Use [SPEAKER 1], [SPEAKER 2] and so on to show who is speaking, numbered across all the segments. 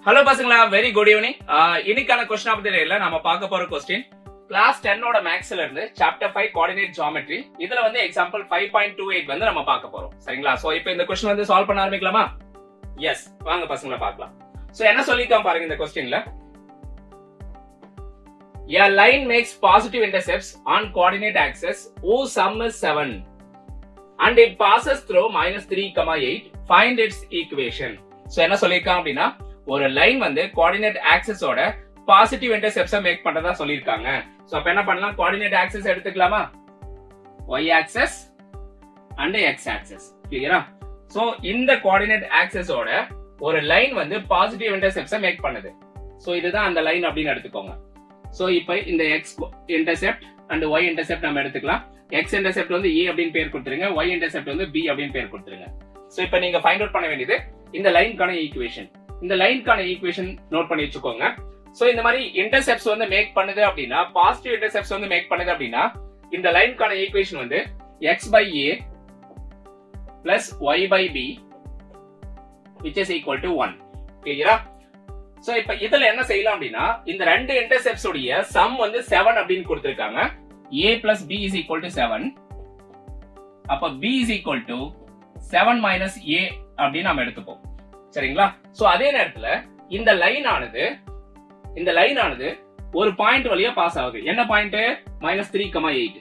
[SPEAKER 1] Hello பசங்களா, very good evening. இன்னைக்கான question of the டேல நம்ம பார்க்க போற கொஸ்டின் கிளாஸ் 10 ஓட மேக்ஸ்ல இருந்து சாப்டர் 5 கோஆர்டினேட் ஜியோமெட்ரி. இதுல வந்து எக்ஸாம்பிள் 5.28 வந்து நம்ம பார்க்க போறோம். சரிங்களா? சோ இப்போ இந்த கொஸ்டின் வந்து சால்வ் பண்ண ஆரம்பிக்கலாமா? எஸ், வாங்க பசங்களா பார்க்கலாம். சோ என்ன சொல்லிருக்கான் பாருங்க இந்த கொஸ்டின்ல. A line makes positive intercepts on coordinate axis whose sum is 7 and it passes through -3,8. Find its equation. So என்ன சொல்லிருக்கான் அப்படின்னா, ஒரு லைன் வந்து கோஆர்டினேட் ஆக்சிஸோட பாசிட்டிவ் இன்டர்செப்ட்ஸை மேக் பண்றதா சொல்லிருக்காங்க. சோ அப்ப என்ன பண்ணலாம், கோஆர்டினேட் ஆக்சிஸ் எடுத்துக்கலாமா? y axis and x axis. கிளியரா? சோ இந்த கோஆர்டினேட் ஆக்சிஸோட ஒரு லைன் வந்து பாசிட்டிவ் இன்டர்செப்ட்ஸை மேக் பண்ணுது. சோ இதுதான் அந்த லைன் அப்படின்னு எடுத்துக்கோங்க. சோ இப்போ இந்த x intercept and y intercept நம்ம எடுத்துக்கலாம். x இன்டர்செப்ட் வந்து a அப்படின்னு பேர் கொடுத்துருங்க, y இன்டர்செப்ட் வந்து b அப்படின்னு பேர் கொடுத்துருங்க. சோ இப்போ நீங்க ஃபைண்ட் அவுட் பண்ண வேண்டியது இந்த லைனுக்கான ஈக்குவேஷன். இந்த லைனுக்கான ஈக்குவேஷன் நோட் பண்ணி வச்சுக்கோங்க. சோ இந்த மாதிரி இன்டர்செப்ட்ஸ் வந்து மேக் பண்ணுது அப்படின்னா, பாசிட்டிவ் இன்டர்செப்ட்ஸ் வந்து மேக் பண்ணுது அப்படின்னா, இந்த லைனுக்கான ஈக்குவேஷன் வந்து x by a plus y by b which is equal to 1. கிளியரா? சோ இப்போ இதுல என்ன செய்யலாம் அப்படின்னா, இந்த ரெண்டு இன்டர்செப்ட்ஸ் உடைய சம் வந்து 7 அப்படின்னு கொடுத்திருக்காங்க. a plus b is equal to 7. அப்ப b is equal to 7 minus a அப்படின்னு நாம எடுத்துப்போம். சரிங்களா? சோ அதே நேரத்துல இந்த லைன் ஆனது ஒரு பாயிண்ட் வழியா பாஸ் ஆகுது. என்ன பாயிண்ட்? -3,8.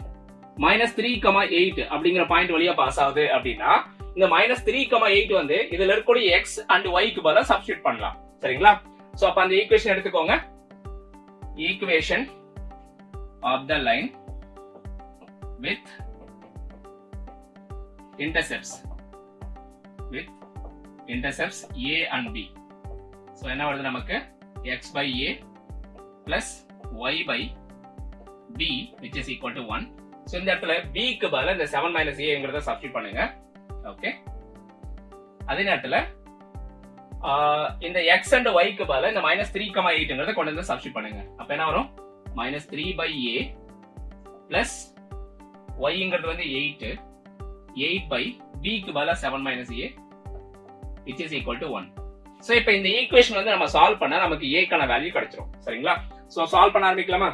[SPEAKER 1] -3,8 அப்படிங்கிற பாயிண்ட் வழியா பாஸ் ஆகுது அப்படின்னா, இந்த -3,8 வந்து இதுல இருக்கக்கூடிய x and y க்கு பதிலா சப்ஸ்டிட்யூட் பண்ணலாம். சரிங்களா? சோ அப்ப அந்த ஈக்குவேஷன் எடுத்துக்கோங்க. Equation of the line with intercepts a and b. So என்ன வருது நமக்கு? x by a plus y by b which is equal to 1. So இந்த இடத்துல b க்கு பதிலா இந்த 7 minus a ங்கறத சப்ஸ்டிட்யூட் பண்ணுங்க. ஓகே. அதே நேரத்துல இந்த x and y க்கு பதிலா இந்த -3,8 ங்கறத கொண்டு வந்து சப்ஸ்டிட்யூட் பண்ணுங்க. அப்ப என்ன வரும்? -3 by a plus y ங்கிறது வந்து 8 by b க்கு பதிலா 7 minus a which is equal to 1. So இப்போ இந்த ஈக்குவேஷன் வந்து நம்ம சால்வ் பண்ணா நமக்கு a க்கான வேல்யூ கிடைச்சிரும். சரிங்களா? சோ சால்வ் பண்ண ஆரம்பிக்கலாமா?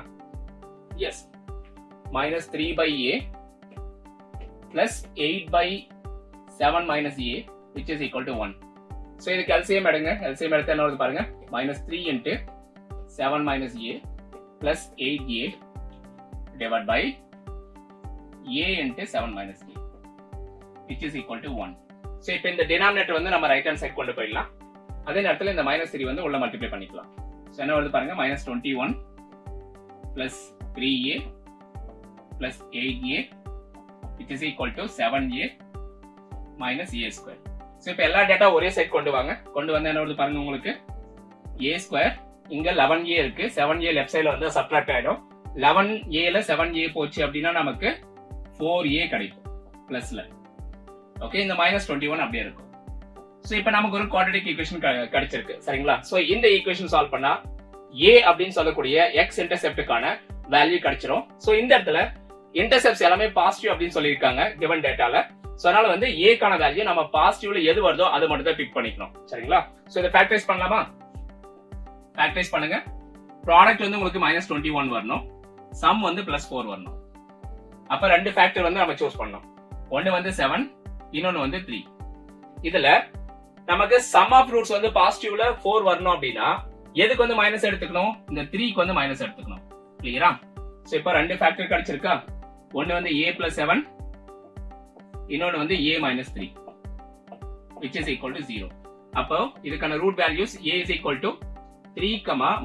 [SPEAKER 1] S. -3 by a plus 8 by 7 minus a which is equal to 1. So இதுக்கு LCM எடுங்க. LCM எடுத்தா என்ன வருது பாருங்க. -3 into 7 minus a plus 8a divided by a into 7 minus a which is equal to 1. So இப்போ இந்த டினாமினேட்டர் வந்து நம்ம ரைட் ஹேண்ட் சைடு கொண்டு போயிடலாம். அதே நேரத்துல இந்த -3 வந்து உள்ள மல்டிப்ளை பண்ணிக்கலாம். சோ என்ன வருது பாருங்க, -21 plus 3a plus 8a which is equal to 7a minus a square. So இப்போ எல்லா டேட்டா ஒரே சைடு கொண்டு வாங்க. கொண்டு வந்தா என்ன வருது பாருங்க, உங்களுக்கு a square இங்க 11a இருக்கு. 7a லெஃப்ட் சைடுல வந்து சப்ட்ராக்ட் ஆயிடும். 11a ல 7a போச்சு அப்படின்னா நமக்கு 4a கிடைக்கும் பிளஸ்ல. ஓகே, இந்த -21 அப்படியே இருக்கும். சோ இப்போ நமக்கு ஒரு குவாட்ரேட்டிக் ஈக்குவேஷன் கிடைச்சிருக்கு. சரிங்களா? சோ இந்த ஈக்குவேஷன் சால்வ் பண்ணா a அப்படின்னு சொல்லக்கூடிய x இன்டர்செப்ட்டுக்கான வேல்யூ கிடைச்சிரும். சோ இந்த இடத்துல இன்டர்செப்ட்ஸ் எல்லாமே பாசிட்டிவ் அப்படின்னு சொல்லியிருக்காங்க given டேட்டால. சோ அதனால வந்து a க்கான வேல்யூ நம்ம பாசிட்டிவ்ல எது வருதோ அது மட்டும் தான் பிக் பண்ணிக்கணும். சரிங்களா? சோ இத ஃபேக்டரைஸ் பண்ணலாமா? ஃபேக்டரைஸ் பண்ணுங்க. ப்ராடக்ட் வந்து உங்களுக்கு -21 வரணும், சம் வந்து +4 வரணும். அப்ப ரெண்டு ஃபேக்டர் வந்து நம்ம சூஸ் பண்ணணும். ஒன்னு வந்து 7, இன்னொன்னு வந்து 3. இதுல நமக்கு சம் ஆஃப் ரூட்ஸ் வந்து பாசிட்டிவ்ல 4 வரணும் அப்படின்னா எதுக்கு வந்து மைனஸ் எடுத்துக்கணும்? இந்த 3க்கு வந்து மைனஸ் எடுத்துக்கணும். கிளியரா? சோ இப்போ ரெண்டு ஃபேக்டர் கிடைச்சிருக்கா? ஒன்னு வந்து a plus 7, இன்னொன்னு வந்து a minus 3 which is equal to 0. அப்போ இதுக்கான root values a is equal to 3,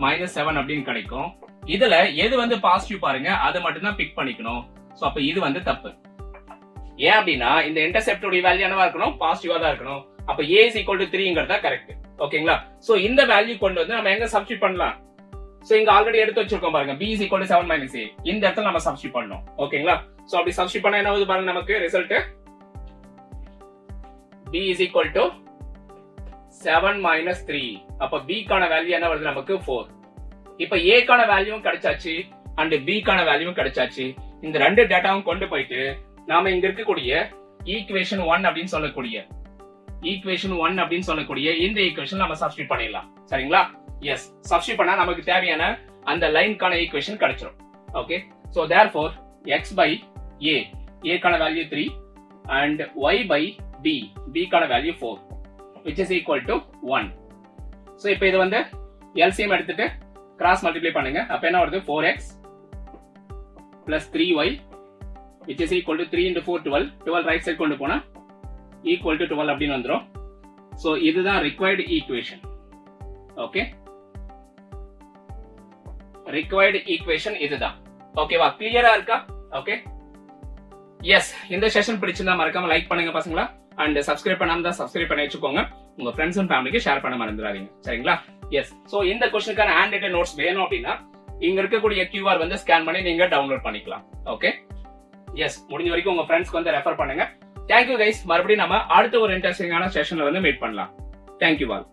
[SPEAKER 1] -7 அப்படின்னு கிடைக்கும். இதுல எது வந்து பாசிட்டிவ் பாருங்க, அதை மட்டும் தான் பிக் பண்ணிக்கணும். சோ அப்ப இது வந்து தப்பு. ஏன் அப்படின்னா இந்த இன்டர்செப்ட் உடைய வேல்யூ என்னவா இருக்கணும்? பாசிட்டிவா தான் இருக்கணும். அப்ப a is equal to 3ங்கறதா கரெக்ட். ஓகேங்களா? சோ இந்த வேல்யூ கொண்டு வந்து நம்ம எங்க சப்ஸ்டிட்யூட் பண்ணலாம்? சோ இங்க ஆல்ரெடி எடுத்து வச்சிருக்கோம் பாருங்க, b is equal to 7 minus a. இந்த இடத்துல நம்ம சப்ஸ்டிட்யூட் பண்ணனும். ஓகேங்களா? சோ அப்படி சப்ஸ்டிட்யூட் பண்ணா என்ன ஆகுது பாருங்க, நமக்கு result b is equal to 7 minus 3. அப்ப b க்கான வேல்யூ என்ன வருது நமக்கு? 4. இப்ப a க்கான வேல்யூவும் கிடைச்சாச்சு and b க்கான வேல்யூவும் கிடைச்சாச்சு. இந்த ரெண்டு டேட்டாவும் கொண்டு போயிட்டு நாம இங்க இருக்கக்கூடிய ஈக்குவேஷன் 1 அப்படின்னு சொல்லக்கூடிய ஈக்குவேஷன் 1 அப்படின்னு சொல்லக்கூடிய இந்த ஈக்குவேஷன் நம்ம சப்ஸ்டிட் பண்ணிடலாம். சரிங்களா? எஸ், சப்ஸ்டிட் பண்ணா நமக்கு தேவையான அந்த லைனுக்கான ஈக்குவேஷன் கிடைச்சிரும். Okay, so therefore x by a, a கான value 3 and y by b, b கான value 4 which is equal to 1. So இப்போ இது வந்து LCM எடுத்துட்டு கிராஸ் மல்டிப்ளை பண்ணுங்க. அப்ப என்ன வருது? 4x plus 3y which is equal to 3 into 4 12. 12 right side கொண்டு போனா equal to 12 அப்படின்னு வந்துரும். சோ இதுதான் required equation. Okay, required equation இதுதான். ஓகேவா? கிளியரா இருக்கா? Okay, S. இந்த செஷன் பிடிச்சிருந்தா மறக்காம லைக் பண்ணுங்க பசங்களா, அண்ட் சப்ஸ்கிரைப் பண்ணாம தான் சப்ஸ்கிரைப் பண்ணி வச்சுக்கோங்க. உங்க ஃப்ரெண்ட்ஸ் அண்ட் ஃபேமிலிக்கு ஷேர் பண்ண மறந்துடாதீங்க. சரிங்களா? எஸ். சோ இந்த கொஸ்டினுக்கான ஹேண்ட் ரைட்டட் நோட்ஸ் வேணும் அப்படின்னா இங்க இருக்கக்கூடிய QR வந்து ஸ்கேன் பண்ணி நீங்க டவுன்லோட் பண்ணிக்கலாம். Okay, yes. முடிஞ்ச வரைக்கும் உங்க ஃப்ரெண்ட்ஸ்க்கு வந்து ரெஃபர் பண்ணுங்க. Thank you guys. மறுபடியும் நம்ம அடுத்த ஒரு இன்ட்ரெஸ்டிங்கான செஷன்ல வந்து மீட் பண்ணலாம். Thank you all.